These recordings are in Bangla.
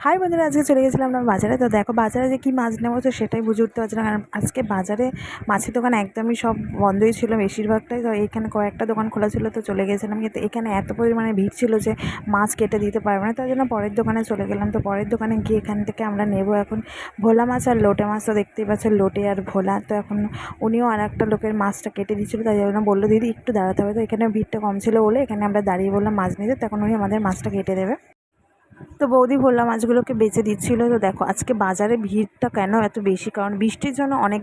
হাই বন্ধুরা, আজকে চলে গেছিলাম আমরা বাজারে। তো দেখো বাজারে যে কী মাছ নেবো তো সেটাই বুঝে উঠতে পারছি না, কারণ আজকে বাজারে মাছের দোকান একদমই সব বন্ধই ছিল বেশিরভাগটাই। তো এখানে কয়েকটা দোকান খোলা ছিল, তো চলে গেছিলাম, কিন্তু এখানে এত পরিমাণে ভিড় ছিল যে মাছ কেটে দিতে পারবে না, তার জন্য পরের দোকানে চলে গেলাম। তো পরের দোকানে গিয়ে এখান থেকে আমরা নেবো এখন ভোলা মাছ আর লোটে মাছ। তো দেখতেই পাচ্ছেন লোটে আর ভোলা। তো এখন উনিও আর একটা লোকের মাছটা কেটে দিচ্ছিলো, তাই জন্য বললো দিদি একটু দাঁড়াতে হবে। তো এখানে ভিড়টা কম ছিল বলে এখানে আমরা দাঁড়িয়ে বললাম মাছ নিতে, তখন উনি আমাদের মাছটা কেটে দেবে। তো বৌদি ভোলা মাছগুলোকে বেচে দিচ্ছিলো। তো দেখো আজকে বাজারে ভিড়টা কেন এত বেশি, কারণ বৃষ্টির জন্য অনেক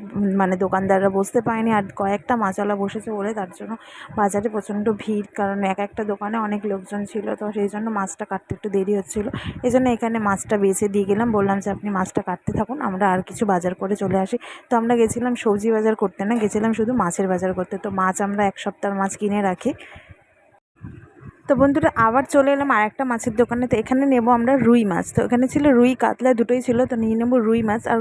দোকানদাররা বসতে পারেনি, আর কয়েকটা মাছওয়ালা বসেছে বলে তার জন্য বাজারে প্রচণ্ড ভিড়, কারণ এক একটা দোকানে অনেক লোকজন ছিল। তো সেই জন্য মাছটা কাটতে একটু দেরি হচ্ছিলো, এই জন্য এখানে মাছটা বেচে দিয়ে গেলাম, বললাম যে আপনি মাছটা কাটতে থাকুন, আমরা আর কিছু বাজার করে চলে আসি। তো আমরা গেছিলাম সবজি বাজার করতে না, গেছিলাম শুধু মাছের বাজার করতে। তো মাছ আমরা এক সপ্তাহের মাছ কিনে রাখি। তো বন্ধুরা আবার চলে এলাম আর একটা মাছের দোকানে। তো এখানে নেবো আমরা রুই মাছ। তো এখানে ছিল রুই কাতলা দুটোই ছিল, তো নিয়ে নেবো রুই মাছ। আর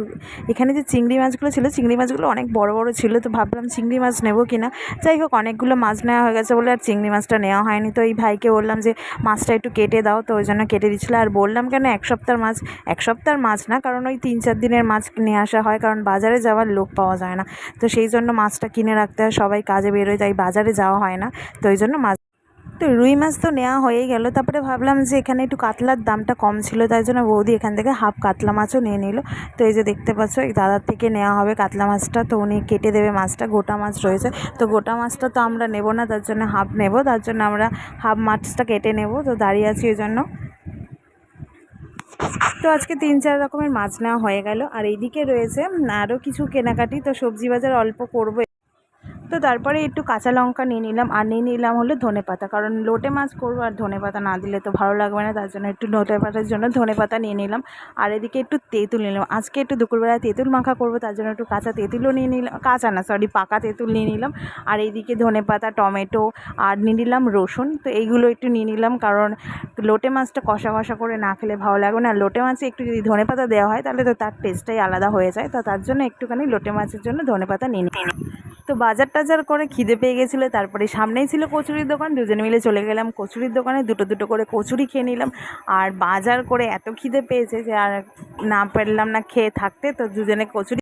এখানে যে চিংড়ি মাছগুলো ছিল, চিংড়ি মাছগুলো অনেক বড় বড় ছিল, তো ভাবলাম চিংড়ি মাছ নেবো কিনা। যাই হোক অনেকগুলো মাছ নেওয়া হয়ে গেছে বলে আর চিংড়ি মাছটা নেওয়া হয়নি। তো এই ভাইকে বললাম যে মাছটা একটু কেটে দাও, তো ওই জন্য কেটে দিচ্ছিলো। আর বললাম কেন এক সপ্তাহের মাছ, এক সপ্তাহের মাছ না, কারণ ওই 3-4 দিনের মাছ নিয়ে আসা হয়, কারণ বাজারে যাওয়ার লোক পাওয়া যায় না। তো সেই জন্য মাছটা কিনে রাখতে হয়, সবাই কাজে বেরোয়, তাই বাজারে যাওয়া হয় না। তো ওই জন্য মাছ, তো রুই মাছ তো নেওয়া হয়েই গেল। তারপরে ভাবলাম যে এখানে একটু কাতলার দামটা কম ছিল, তাই জন্য বৌদি এখান থেকে হাফ কাতলা মাছও নিয়ে নিল। তো এই যে দেখতে পাচ্ছ এই দাদার থেকে নেওয়া হবে কাতলা মাছটা, তো উনি কেটে দেবে মাছটা, গোটা মাছ রয়েছে। তো গোটা মাছটা তো আমরা নেব না, তার জন্য হাফ নেব, তার জন্য আমরা হাফ মাছটা কেটে নেব। তো দাঁড়িয়ে আছি ওই জন্য। তো আজকে 3-4 রকমের মাছ নেওয়া হয়ে গেল। আর এইদিকে রয়েছে আরও কিছু কেনাকাটি, তো সবজি বাজার অল্প করবো। তো তারপরে একটু কাঁচা লঙ্কা নিয়ে নিলাম, আর নিয়ে নিলাম হলো ধনেপাতা, কারণ লোটে মাছ করবো আর ধনেপাতা না দিলে তো ভালো লাগবে না, তার জন্য একটু লোটে পাতার জন্য ধনেপাতা নিয়ে নিলাম। আর এদিকে একটু তেঁতুল নিলাম, আজকে একটু দুপুরবেলায় তেঁতুল মাখা করবো, তার জন্য একটু কাঁচা তেঁতুলও নিয়ে নিলাম, কাঁচা না সরি পাকা তেঁতুল নিয়ে নিলাম। আর এইদিকে ধনেপাতা, টমেটো আর নিয়ে নিলাম রসুন। তো এইগুলো একটু নিয়ে নিলাম, কারণ লোটে মাছটা কষা কষা করে না খেলে ভালো লাগবে না। লোটে মাছে একটু যদি ধনেপাতা দেওয়া হয় তাহলে তো তার টেস্টটাই আলাদা হয়ে যায়। তো তার জন্য একটুখানি লোটে মাছের জন্য ধনেপাতা নিয়ে নিই। তো বাজার টাজার করে খিদে পেয়ে গেছিলো, তারপরে সামনেই ছিল কচুরির দোকান, দুজনে মিলে চলে গেলাম কচুরির দোকানে, দুটো দুটো করে কচুরি খেয়ে নিলাম। আর বাজার করে এত খিদে পেয়েছে যে আর না পারলাম না খেয়ে থাকতে, তো দুজনে কচুরি